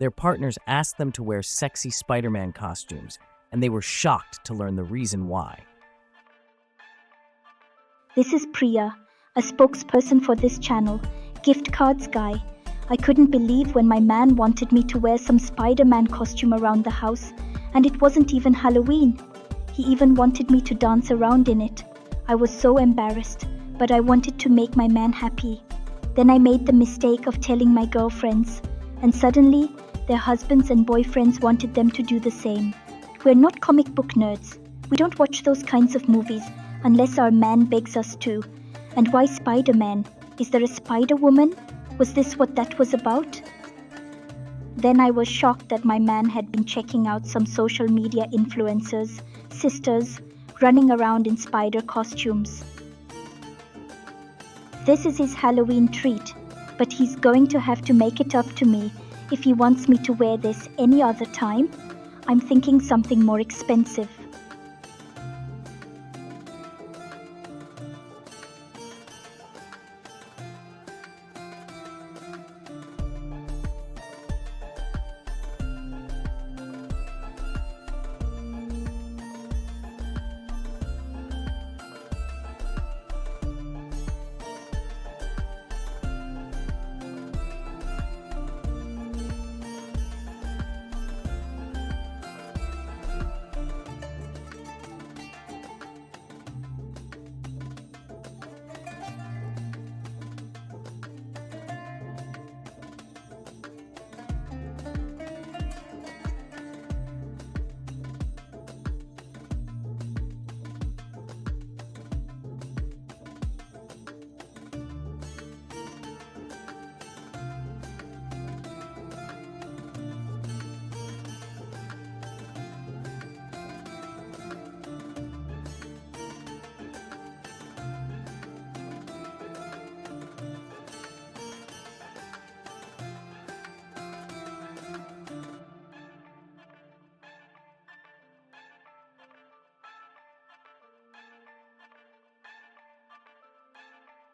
Their partners asked them to wear sexy Spider-Man costumes, and they were shocked to learn the reason why. This is Priya, a spokesperson for this channel, Gift Cards Guy. I couldn't believe when my man wanted me to wear some Spider-Man costume around the house, and it wasn't even Halloween. He even wanted me to dance around in it. I was so embarrassed, but I wanted to make my man happy. Then I made the mistake of telling my girlfriends, and suddenly their husbands and boyfriends wanted them to do the same. We're not comic book nerds. We don't watch those kinds of movies unless our man begs us to. And why Spider-Man? Is there a Spider-Woman? Was this what that was about? Then I was shocked that my man had been checking out some social media influencers, sisters, running around in spider costumes. This is his Halloween treat, but he's going to have to make it up to me if he wants me to wear this any other time. I'm thinking something more expensive.